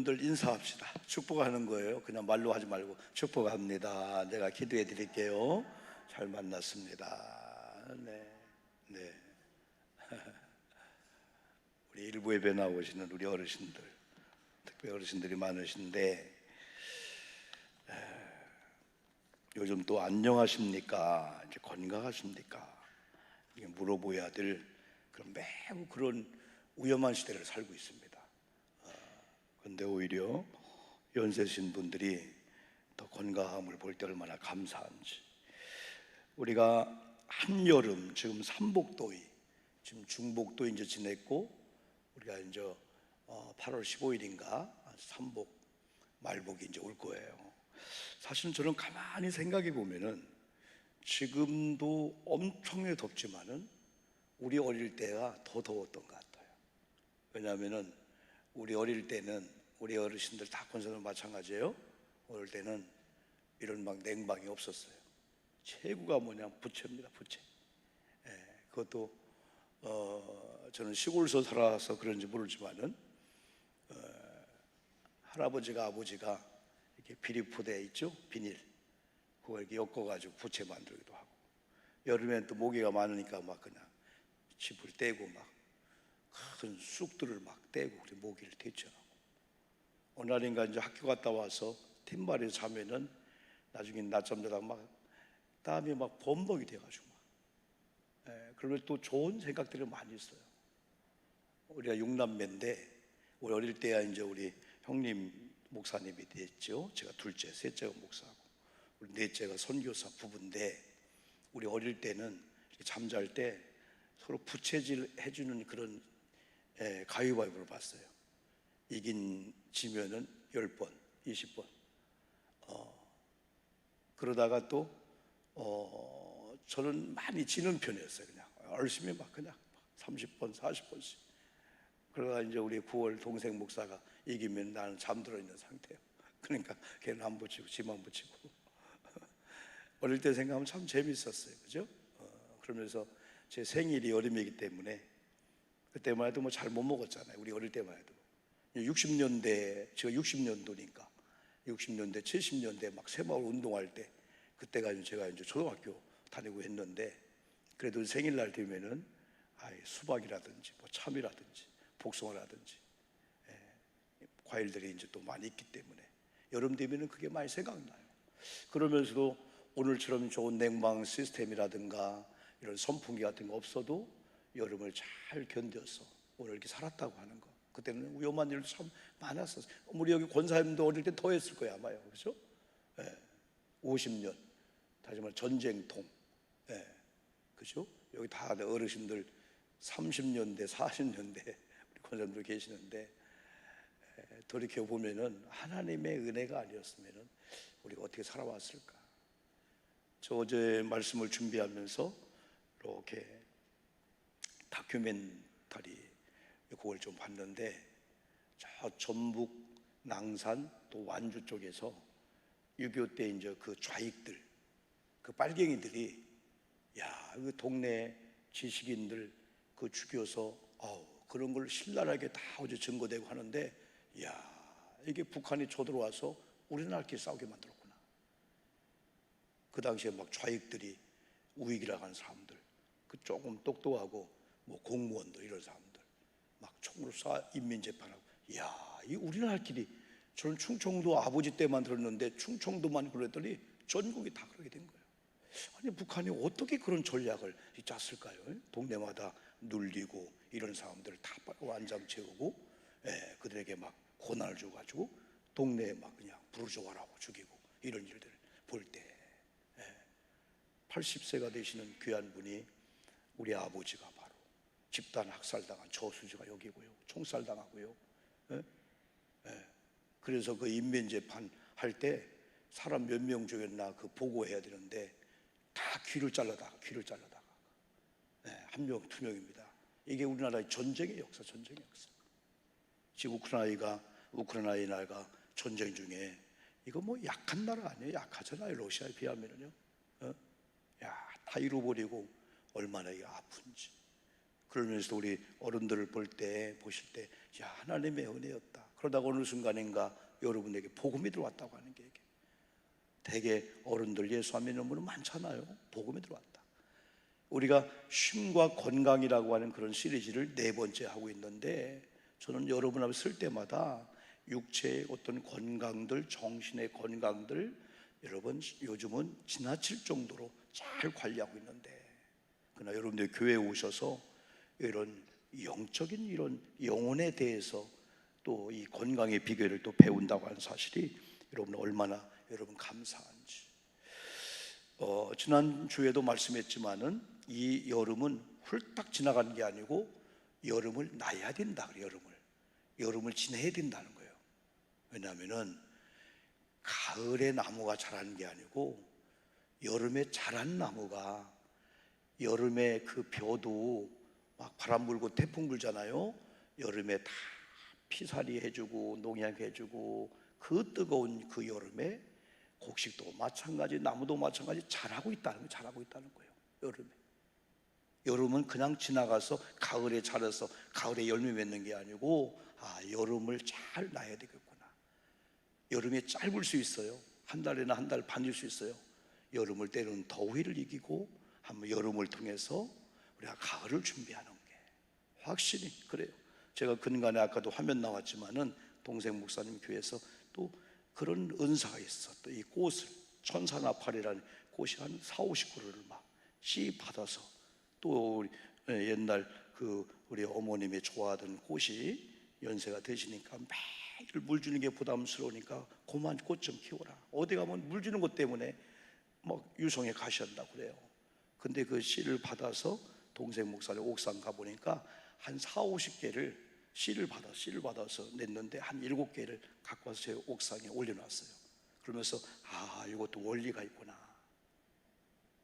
여러분들 인사합시다. 축복하는 거예요. 그냥 말로 하지 말고 축복합니다. 내가 기도해 드릴게요. 잘 만났습니다. 네, 네. 우리 일부 예배 나오시는 우리 어르신들, 특별히 어르신들이 많으신데 요즘 또 안녕하십니까? 이제 건강하십니까? 이게 물어봐야 될 매우 그런 위험한 시대를 살고 있습니다. 그런데 오히려 연세신 분들이 더 건강함을 볼 때 얼마나 감사한지. 우리가 한여름, 지금 삼복도이, 지금 중복도 이제 지냈고, 우리가 이제 8월 15일인가 삼복 말복이 이제 올 거예요. 사실은 저는 가만히 생각해 보면은 지금도 엄청나게 덥지만은 우리 어릴 때가 더 더웠던 것 같아요. 왜냐하면은 우리 어릴 때는 우리 어르신들 다 권사들 마찬가지예요. 어릴 때는 이런 막 냉방이 없었어요. 최고가 뭐냐, 부채입니다. 부채. 그것도 저는 시골에서 살아서 그런지 모르지만은 할아버지가 아버지가 이렇게 비닐포대 있죠, 비닐 그거 이렇게 엮어가지고 부채 만들기도 하고, 여름엔 또 모기가 많으니까 막 그냥 짚을 떼고 막 큰 쑥들을 막 떼고 우리 모기를 퇴치하고, 어느 날인가 이제 학교 갔다 와서 팀발에서 자면은 나중에 낮잠 자다가 막 땀이 막 범벅이 돼가지고 그러면 또 좋은 생각들이 많이 있어요. 우리가 6남매인데 우리 어릴 때야 이제 우리 형님 목사님이 됐죠. 제가 둘째, 셋째가 목사고 우리 넷째가 선교사 부부인데, 우리 어릴 때는 잠잘 때 서로 부채질 해주는 그런 가위바위보를 봤어요. 이긴 지면은 10번, 20번. 그러다가 또 저는 많이 지는 편이었어요. 그냥 열심히 막 그냥 30번, 40번씩. 그러다 이제 우리 9월 동생 목사가 이기면 나는 잠들어 있는 상태예요. 그러니까 걔는 안 붙이고 지만 붙이고. 어릴 때 생각하면 참 재밌었어요. 그죠? 그러면서 제 생일이 여름이기 때문에 그때만 해도 뭐 잘 못 먹었잖아요. 우리 어릴 때만 해도. 60년대, 제가 60년도니까 60년대, 70년대 막 새마을 운동할 때, 그때가 제가 이제 초등학교 다니고 했는데, 그래도 생일날 되면은 수박이라든지 뭐 참이라든지 복숭아라든지 과일들이 이제 또 많이 있기 때문에 여름 되면은 그게 많이 생각나요. 그러면서도 오늘처럼 좋은 냉방 시스템이라든가 이런 선풍기 같은 거 없어도 여름을 잘 견뎌서 오늘 이렇게 살았다고 하는 거, 그때는 위험한 일도 참 많았었어요. 우리 여기 권사님도 어릴 때 더 했을 거예요 아마요. 그렇죠? 50년 다시 말해 전쟁통. 그죠? 여기 다 어르신들 30년대 40년대 우리 권사님들 계시는데, 돌이켜 보면은 하나님의 은혜가 아니었으면은 우리가 어떻게 살아왔을까. 저 어제 말씀을 준비하면서 이렇게 다큐멘터리 그걸 좀 봤는데, 저 전북 낭산 또 완주 쪽에서 6.25 때 이제 그 좌익들, 그 빨갱이들이 그 동네 지식인들 그 죽여서 그런 걸 신랄하게 다 어제 증거되고 하는데, 이게 북한이 쳐들어와서 우리나라끼리 싸우게 만들었구나. 그 당시에 막 좌익들이 우익이라고 하는 사람들, 그 조금 똑똑하고 뭐 공무원들 이런 사람들 막 총으로 쏴 인민재판하고, 이 우리나라끼리. 저는 충청도 아버지 때만 들었는데 충청도만 그랬더니 전국이 다 그러게 된 거예요. 아니 북한이 어떻게 그런 전략을 짰을까요? 동네마다 눌리고 이런 사람들을 다 완장 채우고 그들에게 막 고난을 줘가지고 동네에 막 그냥 부르주아라고 죽이고 이런 일들을 볼 때 80세가 되시는 귀한 분이 우리 아버지가 바로 집단 학살당한 저수지가 여기고요. 총살당하고요. 그래서 그 인민재판 할 때 사람 몇 명 죽였나 그 보고해야 되는데 다 귀를 잘라다가 한 명, 두 명입니다. 이게 우리나라의 전쟁의 역사, 전쟁의 역사. 지금 우크라이나가 전쟁 중에 이거 뭐 약한 나라 아니에요? 약하잖아요. 러시아에 비하면은요. 다 잃어버리고 얼마나 이게 아픈지. 그러면서 우리 어른들을 보실 때 하나님의 은혜였다. 그러다가 어느 순간인가 여러분에게 복음이 들어왔다고 하는 게, 이게 대개 어른들 예수 안 믿는 분은 많잖아요. 복음이 들어왔다. 우리가 쉼과 건강이라고 하는 그런 시리즈를 4번째 하고 있는데, 저는 여러분 앞에 쓸 때마다 육체의 어떤 건강들, 정신의 건강들, 여러분 요즘은 지나칠 정도로 잘 관리하고 있는데, 그러나 여러분들 교회에 오셔서 이런 영적인 이런 영혼에 대해서 또 이 건강의 비결을 또 배운다고 하는 사실이 여러분 얼마나 여러분 감사한지. 지난주에도 말씀했지만은 이 여름은 훌딱 지나가는 게 아니고 여름을 나야 된다. 여름을 지내야 된다는 거예요. 왜냐하면은 가을에 나무가 자라는 게 아니고 여름에 자란 나무가 여름에 그 벼도 막 바람 불고 태풍 불잖아요. 여름에 다 피살이 해주고 농약 해주고 그 뜨거운 그 여름에 곡식도 마찬가지, 나무도 마찬가지 자라고 있다는 거예요. 여름은 그냥 지나가서 가을에 자라서 가을에 열매 맺는 게 아니고, 여름을 잘 놔야 되겠구나. 여름이 짧을 수 있어요. 한 달이나 한 달 반일 수 있어요. 여름을 때로는 더위를 이기고 한번 여름을 통해서 우리가 가을을 준비하는 게 확실히 그래요. 제가 근간에 아까도 화면 나왔지만은 동생 목사님 교회에서 또 그런 은사가 있어. 또 이 꽃을 천사나팔이라는 꽃이 한 4-50그루를 막 씨 받아서, 또 옛날 그 우리 어머님이 좋아하던 꽃이 연세가 되시니까 매일 물 주는 게 부담스러우니까 그만 꽃 좀 키워라. 어디 가면 물 주는 것 때문에 막 유성에 가셨다고 그래요. 근데 그 씨를 받아서 동생 목사님 옥상 가보니까 한 4-50개를 씨를 받아서 냈는데 한 7개를 갖고 와서 제 옥상에 올려놨어요. 그러면서 이것도 원리가 있구나.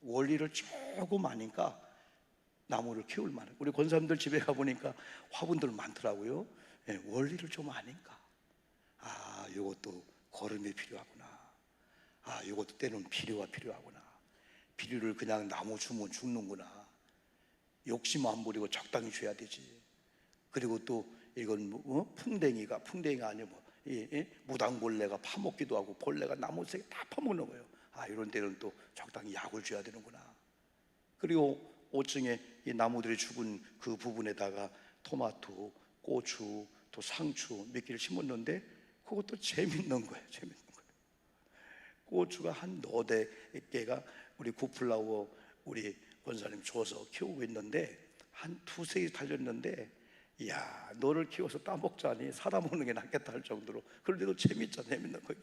원리를 조금 아니까 나무를 키울 만한, 우리 권사님들 집에 가보니까 화분들 많더라고요. 원리를 좀 아니까 이것도 거름이 필요하구나. 이것도 때로는 비료가 필요하구나. 비료를 그냥 나무 주면 죽는구나. 욕심 안 부리고 적당히 줘야 되지. 그리고 또 이건 풍뎅이가 아니고 무당벌레가 파먹기도 하고 벌레가 나무 색에 다 파먹는 거예요. 이런 때는 또 적당히 약을 줘야 되는구나. 그리고 5층에 이 나무들이 죽은 그 부분에다가 토마토, 고추, 또 상추 몇 개를 심었는데 그것도 재밌는 거예요. 고추가 한 4개가 우리 구플라워 우리 권사님 줘서 키우고 있는데 한 2-3개 달렸는데, 너를 키워서 따먹자니 사다 먹는 게 낫겠다 할 정도로. 그런데도 재밌는 거예요.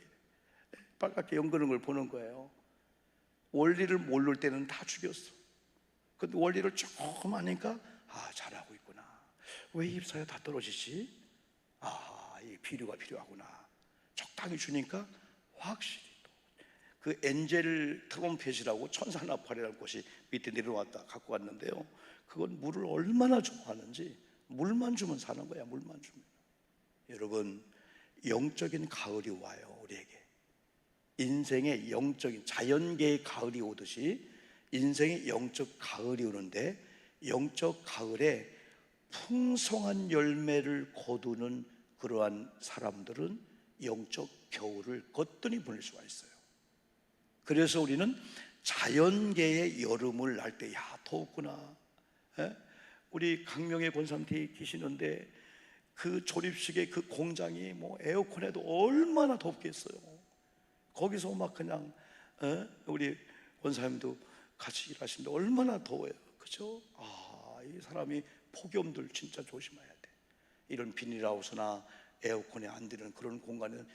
빨갛게 연그는 걸 보는 거예요. 원리를 모를 때는 다 죽였어. 근데 원리를 조금 하니까 잘하고 있구나. 왜 잎사귀가 다 떨어지지? 이 비료가 필요하구나. 적당히 주니까 확실히 그 엔젤 트럼펫이라고 천사나팔이라는 꽃이 밑에 내려왔다 갖고 왔는데요, 그건 물을 얼마나 좋아하는지 물만 주면 사는 거야. 물만 주면. 여러분, 영적인 가을이 와요. 우리에게 인생의 영적인 자연계의 가을이 오듯이 인생의 영적 가을이 오는데, 영적 가을에 풍성한 열매를 거두는 그러한 사람들은 영적 겨울을 거뜬히 보낼 수가 있어요. 그래서 우리는 자연계의 여름을 할 때 더웠구나. 우리 강명의 권사님이 계시는데 그 조립식의 그 공장이 에어컨에도 얼마나 덥겠어요. 거기서 막 그냥 우리 권사님도 같이 일하시는데 얼마나 더워요. 그죠? 이 사람이 폭염들 진짜 조심해야 돼. 이런 비닐하우스나 에어컨이 안 되는 그런 공간은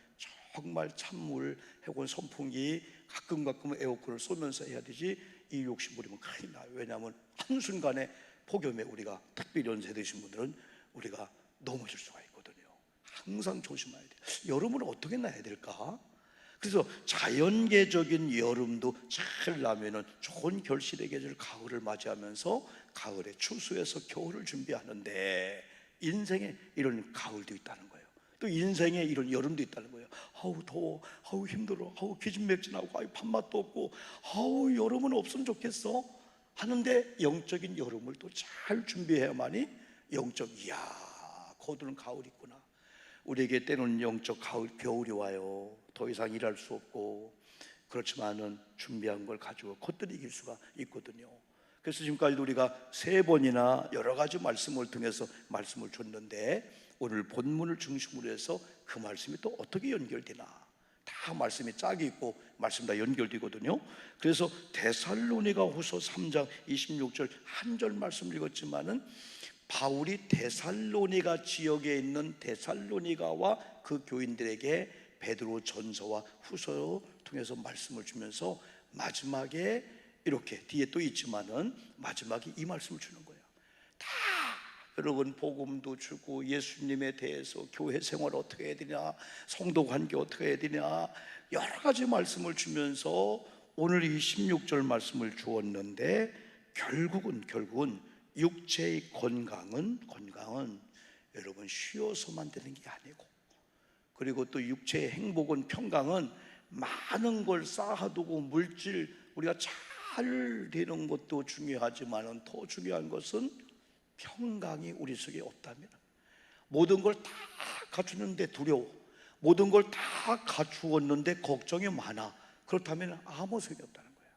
정말 찬물 혹은 선풍기 가끔 에어컨을 쏘면서 해야 되지, 이 욕심 부리면 큰일 나요. 왜냐하면 한순간에 폭염에 우리가 특별히 연세 드신 분들은 우리가 넘어질 수가 있거든요. 항상 조심해야 돼요. 여름은 어떻게 나야 될까? 그래서 자연계적인 여름도 잘 나면은 좋은 결실의 계절 가을을 맞이하면서 가을에 추수해서 겨울을 준비하는데, 인생에 이런 가을도 있다는 거예요. 또 인생에 이런 여름도 있다는 거예요. 더워, 힘들어, 기진맥진하고, 밥맛도 없고, 여름은 없으면 좋겠어 하는데, 영적인 여름을 또 잘 준비해야만이 거두는 가을이 있구나. 우리에게 때로는 영적 겨울이 와요. 더 이상 일할 수 없고, 그렇지만은 준비한 걸 가지고 곧들 이길 수가 있거든요. 그래서 지금까지도 우리가 3번이나 여러 가지 말씀을 통해서 말씀을 줬는데, 오늘 본문을 중심으로 해서 그 말씀이 또 어떻게 연결되나, 다 말씀이 짝이 있고 말씀 다 연결되거든요. 그래서 데살로니가후서 3장 26절 한 절 말씀을 읽었지만은, 바울이 데살로니가 지역에 있는 데살로니가와 그 교인들에게 베드로 전서와 후서를 통해서 말씀을 주면서 마지막에 이렇게 뒤에 또 있지만은 마지막에 이 말씀을 주는 거예요. 다 여러분 복음도 주고 예수님에 대해서 교회 생활 어떻게 해야 되냐, 성도 관계 어떻게 해야 되냐, 여러 가지 말씀을 주면서 오늘 이 16절 말씀을 주었는데, 결국은 육체의 건강은 여러분 쉬어서만 되는 게 아니고, 그리고 또 육체의 행복은, 평강은 많은 걸 쌓아두고 물질 우리가 잘 되는 것도 중요하지만 더 중요한 것은 평강이 우리 속에 없다면, 모든 걸 다 갖추는데 두려워, 모든 걸 다 갖추었는데 걱정이 많아, 그렇다면 아무 소용이 없다는 거예요.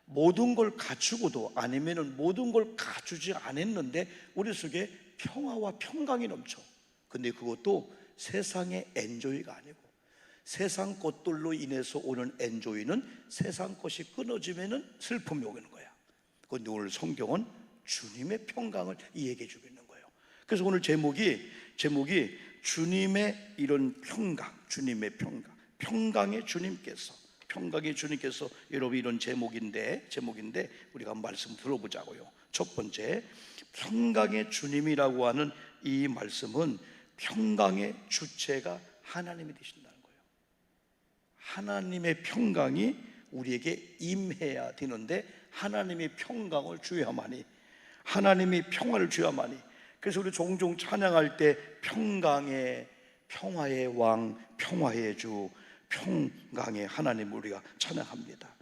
모든 걸 갖추고도, 아니면은 모든 걸 갖추지 않았는데 우리 속에 평화와 평강이 넘쳐. 근데 그것도 세상의 엔조이가 아니고, 세상 것들로 인해서 오는 엔조이는 세상 것이 끊어지면은 슬픔이 오는 거야. 그런데 오늘 성경은 주님의 평강을 얘기해 주고 있는 거예요. 그래서 오늘 제목이 주님의 이런 평강, 주님의 평강, 평강의 주님께서 여러분 이런 제목인데 우리가 말씀 들어보자고요. 첫 번째, 평강의 주님이라고 하는 이 말씀은 평강의 주체가 하나님이 되신다는 거예요. 하나님의 평강이 우리에게 임해야 되는데, 하나님의 평강을 주야만이, 하나님이 평화를 주야만이. 그래서 우리 종종 찬양할 때 평화의 왕, 평화의 주, 평강의 하나님을 우리가 찬양합니다.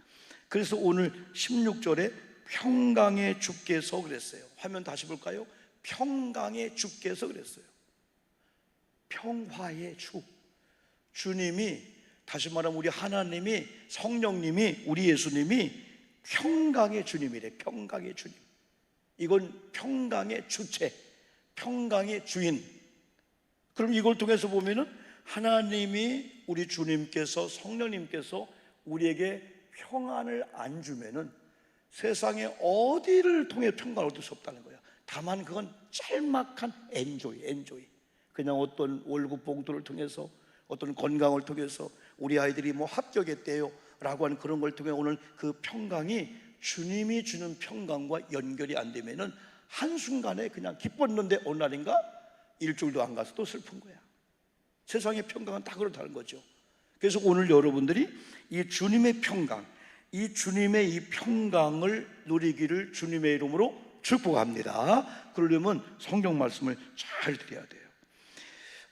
그래서 오늘 16절에 평강의 주께서 그랬어요. 화면 다시 볼까요? 평강의 주께서 그랬어요. 평화의 주, 주님이, 다시 말하면 우리 하나님이, 성령님이, 우리 예수님이 평강의 주님이래. 평강의 주님. 이건 평강의 주체, 평강의 주인. 그럼 이걸 통해서 보면은 하나님이, 우리 주님께서, 성령님께서 우리에게 평안을 안 주면은 세상에 어디를 통해 평강을 얻을 수 없다는 거야. 다만 그건 짤막한 엔조이. 그냥 어떤 월급 봉투를 통해서, 어떤 건강을 통해서, 우리 아이들이 뭐 합격했대요 라고 하는 그런 걸 통해 오늘 그 평강이 주님이 주는 평강과 연결이 안 되면은 한순간에 그냥 기뻤는데 어느 날인가 일주일도 안 가서 또 슬픈 거야. 세상의 평강은 다 그렇다는 거죠. 그래서 오늘 여러분들이 이 주님의 평강, 이 주님의 이 평강을 누리기를 주님의 이름으로 축복합니다. 그러려면 성경 말씀을 잘 드려야 돼요.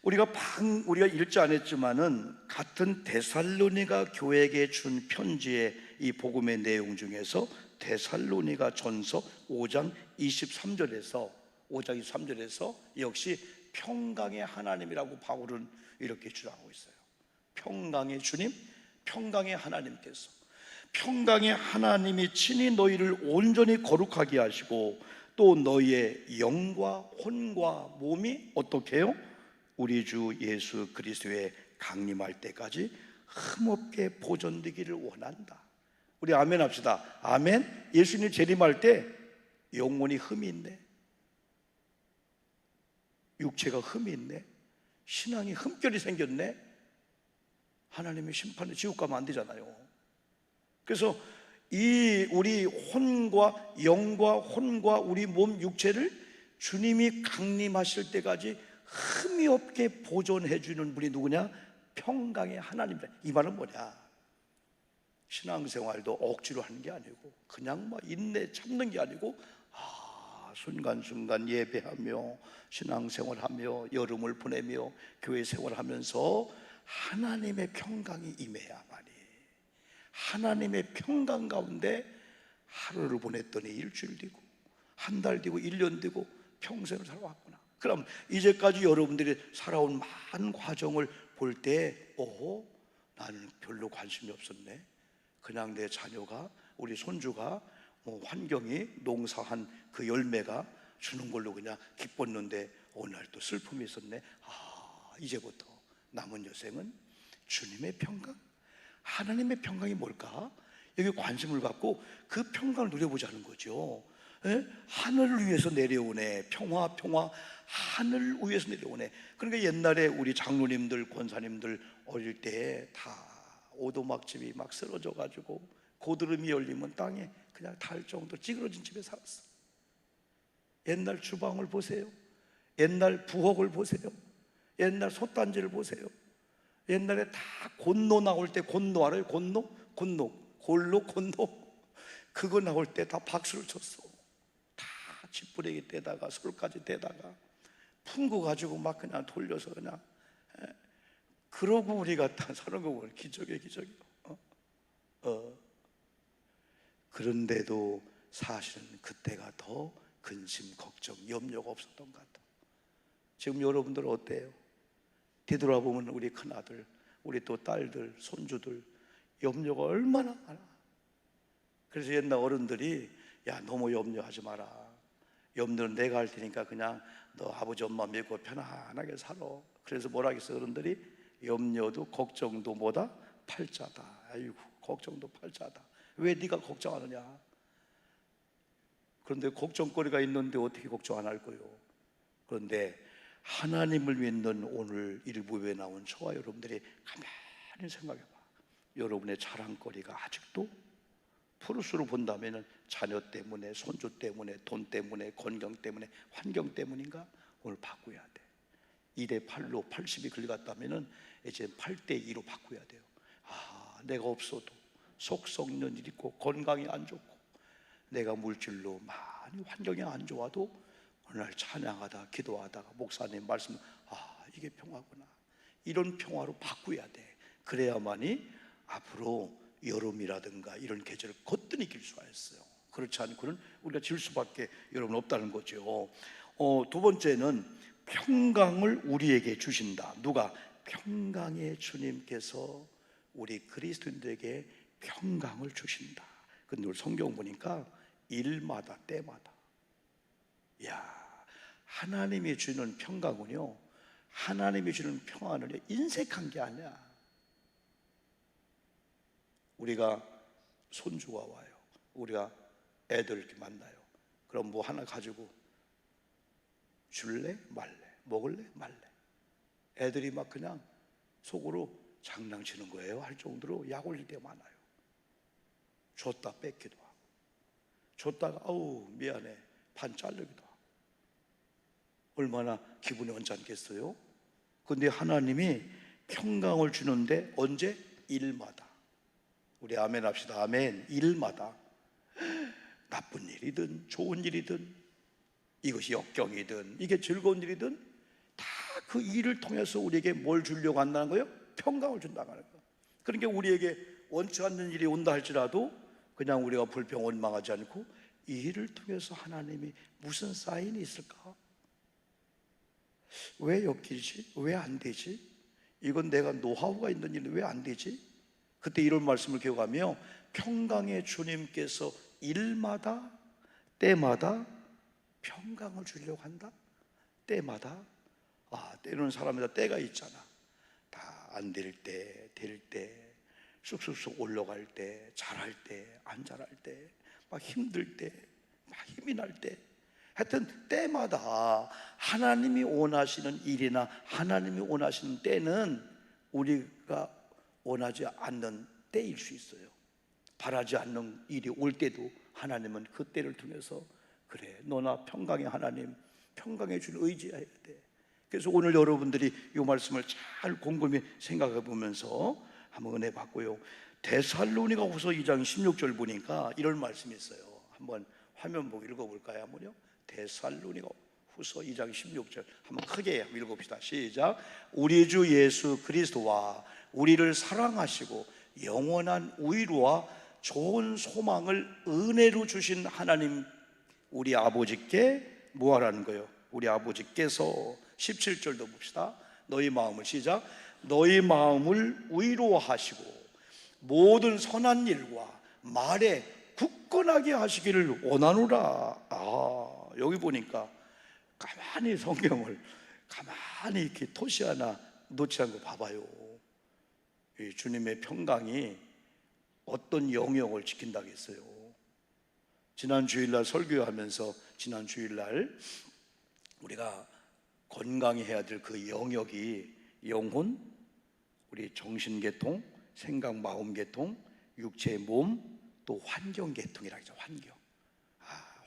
우리가 읽지 않았지만은 같은 데살로니가 교회에게 준 편지의 이 복음의 내용 중에서 데살로니가 전서 5장 23절에서 역시 평강의 하나님이라고 바울은 이렇게 주장하고 있어요. 평강의 주님, 평강의 하나님께서, 평강의 하나님이 친히 너희를 온전히 거룩하게 하시고, 또 너희의 영과 혼과 몸이 어떻게 해요? 우리 주 예수 그리스도의 강림할 때까지 흠없게 보존되기를 원한다. 우리 아멘 합시다. 아멘. 예수님 재림할 때 영혼이 흠이 있네, 육체가 흠이 있네, 신앙이 흠결이 생겼네. 하나님의 심판에 지옥 가면 안 되잖아요. 그래서 이 우리 혼과 영과 혼과 우리 몸 육체를 주님이 강림하실 때까지 흠이 없게 보존해 주는 분이 누구냐? 평강의 하나님이다. 이 말은 뭐냐? 신앙생활도 억지로 하는 게 아니고, 그냥 막 인내 참는 게 아니고, 순간순간 예배하며 신앙생활하며 여름을 보내며 교회 생활하면서 하나님의 평강이 임해야만이, 하나님의 평강 가운데 하루를 보냈더니 일주일 되고, 한 달 되고, 1년 되고, 평생을 살아왔구나. 그럼 이제까지 여러분들이 살아온 많은 과정을 볼 때, 나는 별로 관심이 없었네. 그냥 내 자녀가, 우리 손주가 환경이 농사한 그 열매가 주는 걸로 그냥 기뻤는데 어느 날 또 슬픔이 있었네. 이제부터 남은 여생은 주님의 평강, 하나님의 평강이 뭘까? 여기 관심을 갖고 그 평강을 누려보자는 거죠. 하늘을 위해서 내려오네. 평화, 하늘 위에서 내려오네. 그러니까 옛날에 우리 장로님들, 권사님들 어릴 때 다 오두막집이 막 쓰러져 가지고 고드름이 열리면 땅에 그냥 닿을 정도로 찌그러진 집에 살았어. 옛날 주방을 보세요. 옛날 부엌을 보세요. 옛날 솥단지를 보세요. 옛날에 다 곤노 나올 때, 곤노 알아요? 골로 그거 나올 때 다 박수를 쳤어. 다 지푸레기 떼다가 솔까지 떼다가 풍구 가지고 막 그냥 돌려서 그냥. 그러고 우리가 다 사는 거 보면 기적이에요. 그런데도 사실은 그때가 더 근심, 걱정, 염려가 없었던 것 같아. 지금 여러분들 어때요? 뒤돌아보면 우리 큰아들, 우리 또 딸들, 손주들 염려가 얼마나 많아. 그래서 옛날 어른들이 야, 너무 염려하지 마라. 염려는 내가 할 테니까 그냥 너 아버지 엄마 믿고 편안하게 살아. 그래서 뭐라 하겠어 어른들이? 염려도 걱정도 뭐다? 팔자다. 아이고, 걱정도 팔자다. 왜 네가 걱정하느냐? 그런데 걱정거리가 있는데 어떻게 걱정 안 할 거요? 그런데 하나님을 믿는 오늘 일부에 나온 저와 여러분들이 가만히 생각해 봐. 여러분의 자랑거리가 아직도 프로스로 본다면 자녀 때문에, 손주 때문에, 돈 때문에, 건강 때문에, 환경 때문인가? 오늘 바꿔야 돼. 2대 8로 80이 긁었다면 이제 8대 2로 바꿔야 돼요. 내가 없어도 속 썩는 일 있고 건강이 안 좋고 내가 물질로 많이 환경이 안 좋아도 어느 날 찬양하다 기도하다가 목사님 말씀, 이게 평화구나. 이런 평화로 바꿔야 돼. 그래야만이 앞으로 여름이라든가 이런 계절을 거뜬히 이길 수가 있어요. 그렇지 않고는 우리가 질 수밖에 여러분 없다는 거죠. 두 번째는 평강을 우리에게 주신다. 누가? 평강의 주님께서 우리 그리스도인들에게 평강을 주신다. 근데 우리 성경 보니까 일마다 때마다, 하나님이 주는 평강은요, 하나님이 주는 평안을 인색한 게 아니야. 우리가 손주가 와요. 우리가 애들 이렇게 만나요. 그럼 뭐 하나 가지고 줄래? 말래? 먹을래? 말래? 애들이 막 그냥 속으로 장난치는 거예요. 할 정도로 약 올릴 때 많아요. 줬다 뺏기도 하고, 줬다가 미안해 반 자르기도 하고. 얼마나 기분이 언짢겠어요? 근데 하나님이 평강을 주는데 언제? 일마다. 우리 아멘 합시다. 아멘. 일마다. 나쁜 일이든 좋은 일이든 이것이 역경이든 이게 즐거운 일이든 다 그 일을 통해서 우리에게 뭘 주려고 한다는 거예요? 평강을 준다는 거예요. 그러니까 우리에게 원치 않는 일이 온다 할지라도 그냥 우리가 불평 원망하지 않고 이 일을 통해서 하나님이 무슨 사인이 있을까? 왜 엮이지? 왜 안 되지? 이건 내가 노하우가 있는 일인데 왜 안 되지? 그때 이런 말씀을 기억하며 평강의 주님께서 일마다 때마다 평강을 주려고 한다? 때마다? 때로는 사람마다 때가 있잖아. 다 안 될 때, 될 때, 쑥쑥쑥 올라갈 때, 잘할 때, 안 잘할 때, 막 힘들 때, 막 힘이 날 때, 하여튼 때마다 하나님이 원하시는 일이나 하나님이 원하시는 때는 우리가 원하지 않는 때일 수 있어요. 바라지 않는 일이 올 때도 하나님은 그 때를 통해서 그래, 너나 평강의 하나님, 평강의 주를 의지해야 돼. 그래서 오늘 여러분들이 이 말씀을 잘 곰곰이 생각해 보면서 한번 은혜 받고요. 데살로니가 후서 2장 16절 보니까 이런 말씀이 있어요. 한번 화면 보고 읽어볼까요? 한번요. 데살로니가 후서 2장 16절 한번 크게 읽어봅시다. 시작. 우리 주 예수 그리스도와 우리를 사랑하시고 영원한 위로와 좋은 소망을 은혜로 주신 하나님 우리 아버지께 뭐하라는 거예요? 우리 아버지께서 17절도 봅시다. 너희 마음을 시작. 너희 마음을 위로하시고 모든 선한 일과 말에 굳건하게 하시기를 원하노라. 여기 보니까 가만히 성경을 가만히 이렇게 토시 하나 놓지 않고 봐봐요. 이 주님의 평강이 어떤 영역을 지킨다고 했어요. 지난 주일날 설교하면서 지난 주일날 우리가 건강히 해야 될 그 영역이 영혼, 우리 정신계통, 생각, 마음계통, 육체, 몸, 또 환경계통이라고 하죠. 환경.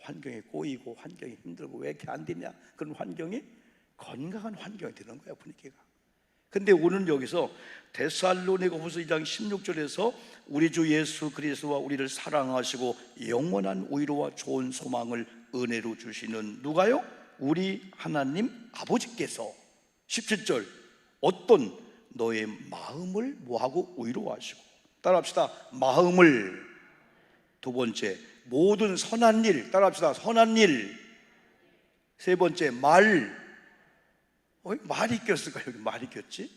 환경이 꼬이고 환경이 힘들고 왜 이렇게 안 되냐, 그런 환경이 건강한 환경이 되는 거야, 분위기가. 근데 오늘 여기서 데살로니가후서 2장 16절에서 우리 주 예수 그리스도와 우리를 사랑하시고 영원한 위로와 좋은 소망을 은혜로 주시는 누가요? 우리 하나님 아버지께서 17절 어떤 너의 마음을 뭐하고 위로하시고, 따라합시다. 마음을. 두 번째, 모든 선한 일. 따라합시다. 선한 일. 세 번째, 말. 말이 꼈을까요? 여기 말이 꼈지?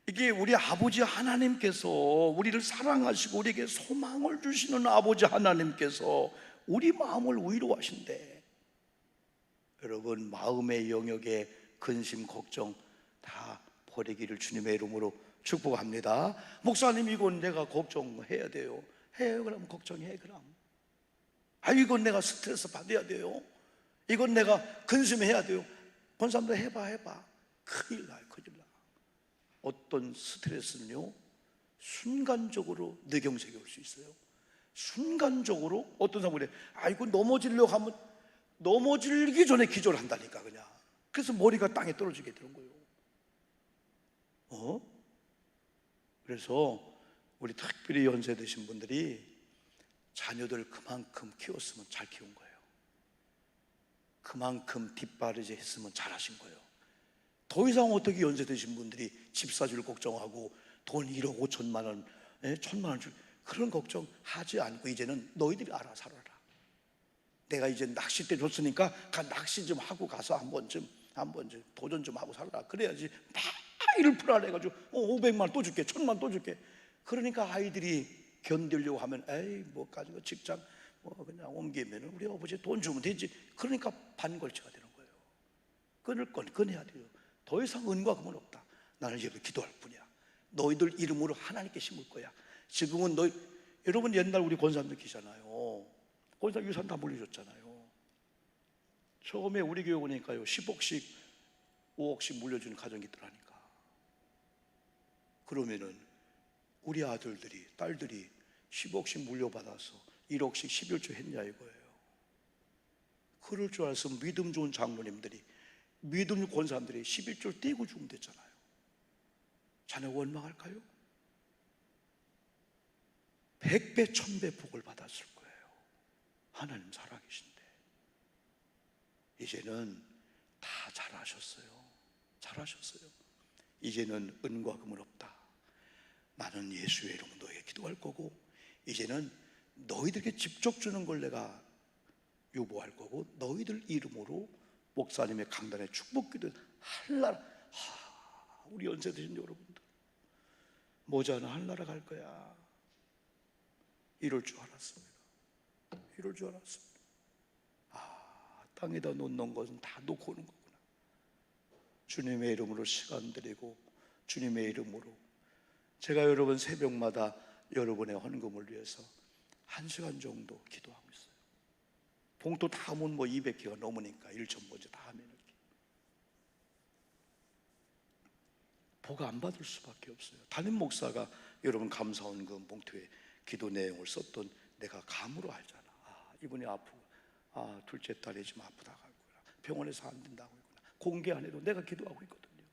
이게 우리 아버지 하나님께서 우리를 사랑하시고 우리에게 소망을 주시는 아버지 하나님께서 우리 마음을 위로하신대. 여러분, 마음의 영역에 근심, 걱정 다 버리기를 주님의 이름으로 축복합니다. 목사님, 이건 내가 걱정해야 돼요. 해요. 그럼 걱정해. 그럼 이건 내가 스트레스 받아야 돼요. 이건 내가 근심해야 돼요. 권사님도 해봐. 큰일 나요. 어떤 스트레스는요 순간적으로 뇌경색이 올 수 있어요. 순간적으로 어떤 사람이 그래, 이거 넘어지려고 하면 넘어지기 전에 기절한다니까 그냥. 그래서 머리가 땅에 떨어지게 되는 거예요. 그래서 우리 특별히 연세 드신 분들이 자녀들 그만큼 키웠으면 잘 키운 거예요. 그만큼 뒷바라지 했으면 잘하신 거예요. 더 이상 어떻게 연세 드신 분들이 집 사줄 걱정하고 돈 1억 5천만 원, 1,000만 원 줄 그런 걱정 하지 않고 이제는 너희들이 알아 살아라. 내가 이제 낚싯대 줬으니까 낚시 좀 하고 가서 한번 좀 도전 좀 하고 살아라. 그래야지 막 일을 풀어내가지고 500만 원 또 줄게, 1,000만 원 또 줄게. 그러니까 아이들이 견디려고 하면 뭐 가지고 직장 그냥 옮기면 우리 아버지 돈 주면 되지. 그러니까 반걸치가 되는 거예요. 끊을 건 끊어야 돼요. 더 이상 은과 금은 없다. 나는 여기 기도할 뿐이야. 너희들 이름으로 하나님께 심을 거야. 지금은 여러분 옛날 우리 권사님들 계시잖아요. 권사 유산 다 물려줬잖아요. 처음에 우리 교회 오니까요 10억씩 5억씩 물려주는 가정이 있더라니까. 그러면은 우리 아들들이 딸들이 10억씩 물려받아서 1억씩 11조 했냐 이거예요. 그럴 줄 알았으면 믿음 좋은 장로님들이, 믿음 권사님들이 11조를 떼고 주면 됐잖아요. 자녀가 원망할까요? 100배 1000배 복을 받았을 거예요. 하나님 살아계신데. 이제는 다 잘하셨어요. 이제는 은과 금은 없다. 나는 예수의 이름으로 너에게 기도할 거고, 이제는 너희들에게 직접 주는 걸 내가 유보할 거고, 너희들 이름으로 목사님의 강단에 축복기도 할 나라. 우리 연세 드신 여러분들 모자는 할 나라 갈 거야. 이럴 줄 알았습니다. 땅에다 놓는 것은 다 놓고 오는 거구나. 주님의 이름으로 시간 드리고 주님의 이름으로 제가 여러분 새벽마다 여러분의 헌금을 위해서 1시간 정도 기도하고 있어요. 봉투 다 하면 200개가 넘으니까 1,000번째 다 하면 이렇게 복 안 받을 수밖에 없어요. 담임 목사가 여러분 감사헌금 봉투에 기도 내용을 썼던 내가 감으로 알잖아. 이분이 아프고 둘째 딸이 지금 아프다고 하구나, 병원에서 안 된다고 했구나. 공개 안 해도 내가 기도하고 있거든요.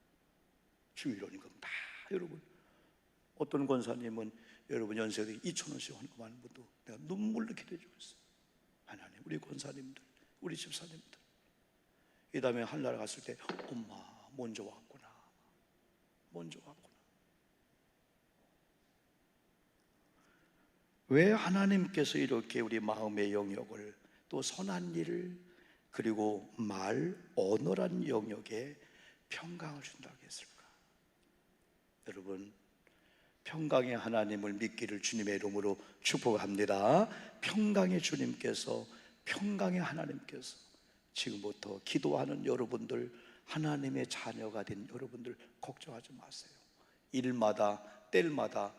주일원금 다 여러분. 어떤 권사님은 여러분 연세대 2,000원씩 헌금하는 분도 내가 눈물로 기도해주고 있어요. 하나님, 우리 권사님들, 우리 집사님들, 이 다음에 한나라 갔을 때 엄마 먼저 왔구나. 왜 하나님께서 이렇게 우리 마음의 영역을, 또 선한 일을, 그리고 말, 언어란 영역에 평강을 준다고 했을까? 여러분, 평강의 하나님을 믿기를 주님의 이름으로 축복합니다. 평강의 주님께서, 평강의 하나님께서 지금부터 기도하는 여러분들, 하나님의 자녀가 된 여러분들 걱정하지 마세요. 일마다 때마다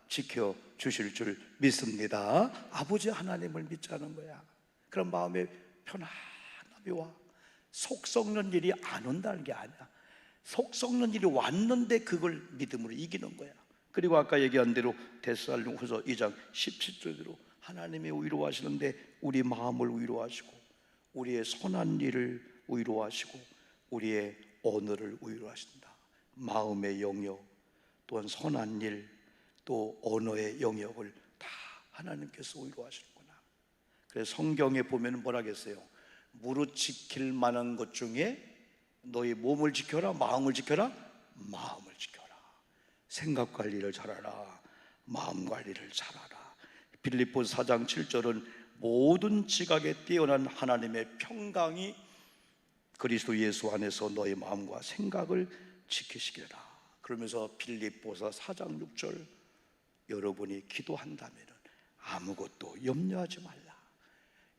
지켜주실 줄 믿습니다. 아버지 하나님을 믿자는 거야. 그런 마음에 편안함이 와. 속 썩는 일이 안 온다는 게 아니야. 속 썩는 일이 왔는데 그걸 믿음으로 이기는 거야. 그리고 아까 얘기한 대로 데살로니가후서 2장 17절대로 하나님이 위로하시는데 우리 마음을 위로하시고 우리의 선한 일을 위로하시고 우리의 언어를 위로하신다. 마음의 영역, 또한 선한 일, 또 언어의 영역을 다 하나님께서 위로하시는구나. 그래서 성경에 보면 뭐라 했어요? 무릇 지킬 만한 것 중에 너희 몸을 지켜라, 마음을 지켜라. 마음을 지켜라. 생각 관리를 잘하라. 마음 관리를 잘하라. 빌립보서 4장 7절은 모든 지각에 뛰어난 하나님의 평강이 그리스도 예수 안에서 너의 마음과 생각을 지키시리라. 그러면서 빌립보서 4장 6절 여러분이 기도한다면 아무것도 염려하지 말라.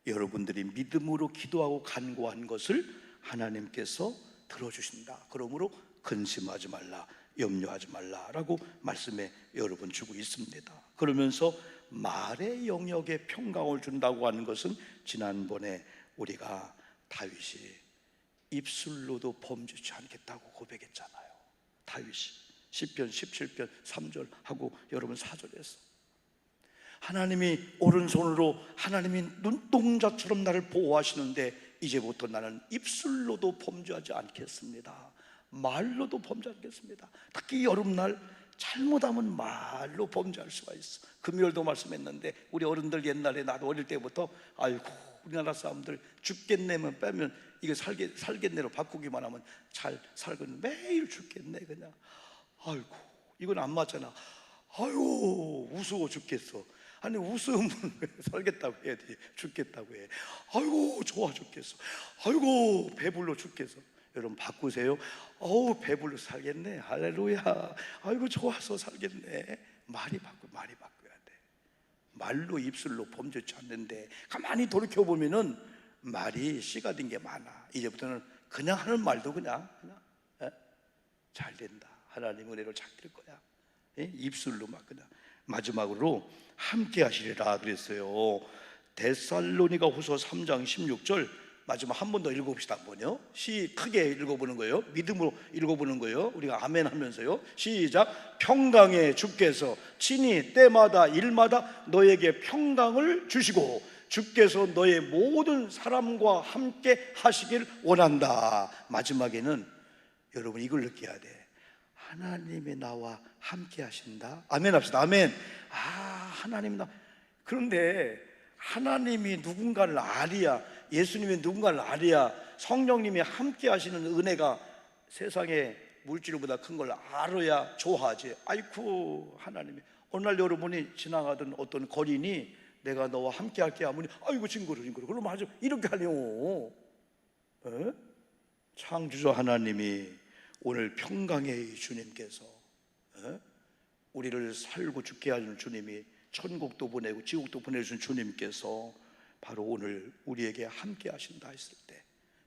여러분들이 믿음으로 기도하고 간구한 것을 하나님께서 들어주신다. 그러므로 근심하지 말라, 염려하지 말라라고 말씀에 여러분 주고 있습니다. 그러면서 말의 영역에 평강을 준다고 하는 것은 지난번에 우리가 다윗이 입술로도 범죄치 않겠다고 고백했잖아요. 다윗이 시편 17편 3절 하고 여러분 4절에서 하나님이 오른손으로 하나님이 눈동자처럼 나를 보호하시는데 이제부터 나는 입술로도 범죄하지 않겠습니다. 말로도 범죄하지 않겠습니다. 특히 여름날 잘못하면 말로 범죄할 수가 있어. 금요일도 말씀했는데 우리 어른들 옛날에 나도 어릴 때부터 아이고 우리나라 사람들 죽겠네면 빼면 이거 살겠네로 바꾸기만 하면 잘 살건 매일 죽겠네 그냥. 아이고 이건 안 맞잖아. 아이고 우스워 죽겠어. 아니 웃으면 살겠다고 해야 돼. 죽겠다고 해. 아이고 좋아 죽겠어. 아이고 배불러 죽겠어. 여러분 바꾸세요. 어우 배불러 살겠네. 할렐루야. 아이고 좋아서 살겠네. 말이 바꿔야 돼. 말로 입술로 범죄치 않는데 가만히 돌이켜보면은 말이 씨가 된 게 많아. 이제부터는 그냥 하는 말도 그냥 잘 된다. 하나님 은혜로 잘 될 거야. 입술로 막 그냥. 마지막으로 함께 하시리라 그랬어요. 데살로니가후서 3장 16절 마지막 한 번 더 읽어봅시다. 한번요. 크게 읽어보는 거예요. 믿음으로 읽어보는 거예요. 우리가 아멘 하면서요. 시작. 평강의 주께서 친히 때마다 일마다 너에게 평강을 주시고 주께서 너의 모든 사람과 함께 하시길 원한다. 마지막에는 여러분 이걸 느껴야 돼. 하나님이 나와 함께 하신다. 아멘 합시다. 아멘. 하나님이 그런데 하나님이 누군가를 알이야, 예수님이 누군가를 알이야, 성령님이 함께 하시는 은혜가 세상의 물질보다 큰 걸 알아야 좋아하지. 아이쿠 하나님이 어느 날 여러분이 지나가던 어떤 거린이 내가 너와 함께 할게 하면 아이고 징그러 그러면 아주 이렇게 하려고. 창조주 하나님이 오늘 평강의 주님께서 우리를 살고 죽게 하는 주님이 천국도 보내고 지옥도 보내주신 주님께서 바로 오늘 우리에게 함께 하신다 했을 때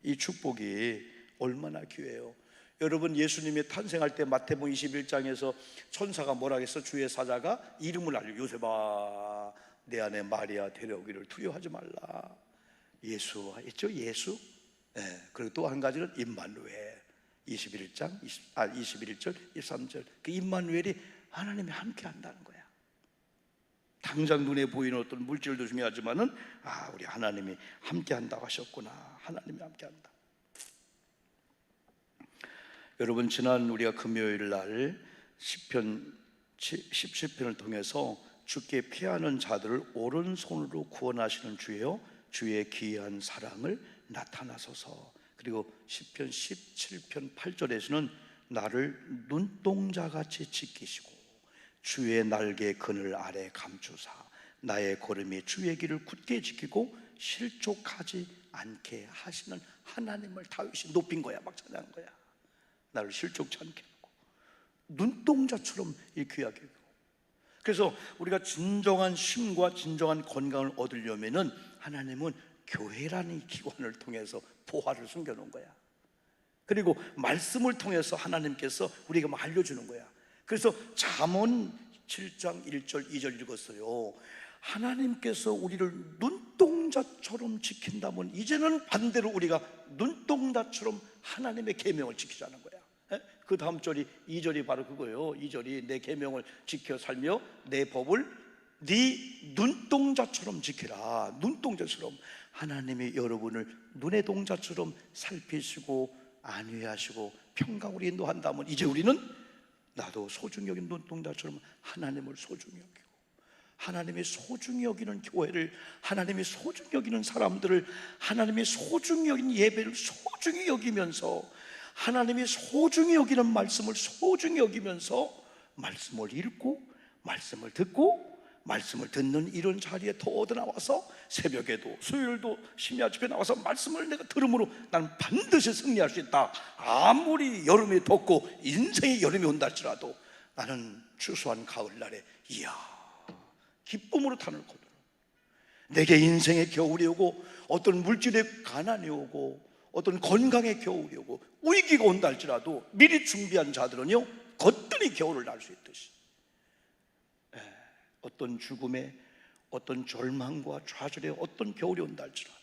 이 축복이 얼마나 귀해요. 여러분 예수님이 탄생할 때 마태복음 21장에서 천사가 뭐라 했어? 주의 사자가 이름을 알려. 요셉아 내 안에 마리아 데려오기를 두려워하지 말라. 예수 있죠? 예수. 그리고 또 한 가지는 임마누엘 21절 23절 그 임마누엘이 하나님이 함께 한다는 거야. 당장 눈에 보이는 어떤 물질도 중요하지만은 우리 하나님이 함께 한다고 하셨구나. 하나님이 함께 한다. 여러분 지난 우리가 금요일 날 시편 17편을 통해서 주께 피하는 자들을 오른손으로 구원하시는 주여 주의 기이한 사랑을 나타나소서. 그리고 시편 17편 8절에서는 나를 눈동자같이 지키시고 주의 날개 그늘 아래 감추사 나의 걸음이 주의 길을 굳게 지키고 실족하지 않게 하시는 하나님을 다윗이 높인 거야. 막 찬양한 거야. 나를 실족치 않게 하고 눈동자처럼 이 귀하게 하고. 그래서 우리가 진정한 쉼과 진정한 건강을 얻으려면은 하나님은 교회라는 이 기관을 통해서 보화를 숨겨놓은 거야. 그리고 말씀을 통해서 하나님께서 우리에게 막 알려주는 거야. 그래서 잠언 7장 1절 2절 읽었어요. 하나님께서 우리를 눈동자처럼 지킨다면 이제는 반대로 우리가 눈동자처럼 하나님의 계명을 지키자는 거야. 그 다음 절이 2절이 바로 그거예요. 2절이 내 계명을 지켜 살며 내 법을 네 눈동자처럼 지키라. 눈동자처럼. 하나님이 여러분을 눈의 동자처럼 살피시고 안위하시고 평강으로 인도한다면 이제 우리는 나도 소중히 여긴 눈동자처럼 하나님을 소중히 여기고, 하나님이 소중히 여기는 교회를, 하나님이 소중히 여기는 사람들을, 하나님이 소중히 여기는 예배를 소중히 여기면서, 하나님이 소중히 여기는 말씀을 소중히 여기면서 말씀을 읽고 말씀을 듣고 말씀을 듣는 이런 자리에 더 얻어 나와서 새벽에도 수요일도 심야 집에 나와서 말씀을 내가 들음으로 나는 반드시 승리할 수 있다. 아무리 여름이 덥고 인생의 여름이 온다 할지라도 나는 추수한 가을날에 이야 기쁨으로 탄을 거두라. 내게 인생의 겨울이 오고 어떤 물질의 가난이 오고 어떤 건강의 겨울이 오고 위기가 온다 할지라도 미리 준비한 자들은요 거뜬히 겨울을 날 수 있듯이 어떤 죽음에 어떤 절망과 좌절에 어떤 겨울이 온다 할지라도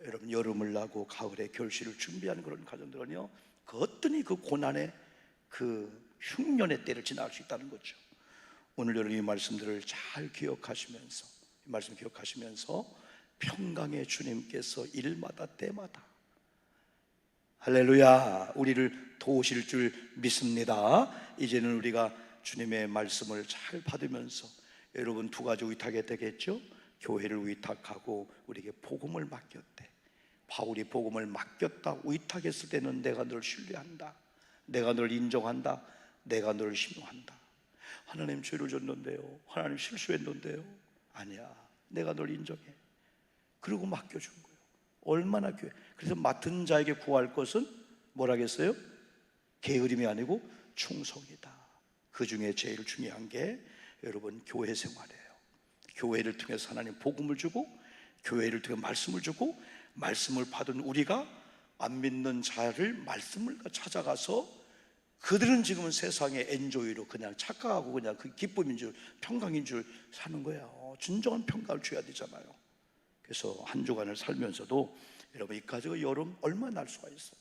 여러분 여름을 나고 가을에 결실을 준비하는 그런 가정들은요 거뜬히 그 고난의 그 흉년의 때를 지나갈 수 있다는 거죠. 오늘 여러분 이 말씀들을 잘 기억하시면서 이 말씀 기억하시면서 평강의 주님께서 일마다 때마다 할렐루야 우리를 도우실 줄 믿습니다. 이제는 우리가 주님의 말씀을 잘 받으면서 여러분 두 가지 위탁이 되겠죠. 교회를 위탁하고 우리에게 복음을 맡겼대. 바울이 복음을 맡겼다 위탁했을 때는 내가 널 신뢰한다, 내가 널 인정한다, 내가 널 신뢰한다. 하나님 죄를 졌는데요, 하나님 실수했는데요, 아니야 내가 널 인정해. 그리고 맡겨준 거예요. 얼마나 교회. 그래서 맡은 자에게 구할 것은 뭐라겠어요? 게으름이 아니고 충성이다. 그 중에 제일 중요한 게 여러분 교회 생활이에요. 교회를 통해서 하나님 복음을 주고 교회를 통해 말씀을 주고 말씀을 받은 우리가 안 믿는 자를 말씀을 찾아가서 그들은 지금은 세상의 엔조이로 그냥 착각하고 그냥 그 기쁨인 줄 평강인 줄 사는 거예요. 진정한 평강을 줘야 되잖아요. 그래서 한 주간을 살면서도 여러분 이까지가 여름 얼마나 날 수가 있어요.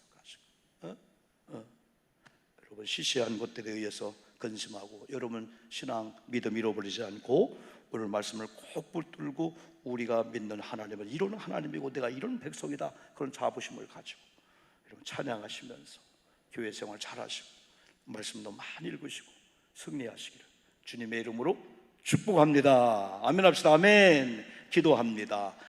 여러분 시시한 것들에 의해서 근심하고 여러분 신앙 믿음 잃어버리지 않고 오늘 말씀을 꼭 붙들고 우리가 믿는 하나님은 이런 하나님이고 내가 이런 백성이다 그런 자부심을 가지고 여러분 찬양하시면서 교회 생활 잘하시고 말씀도 많이 읽으시고 승리하시기를 주님의 이름으로 축복합니다. 아멘 합시다. 아멘. 기도합니다.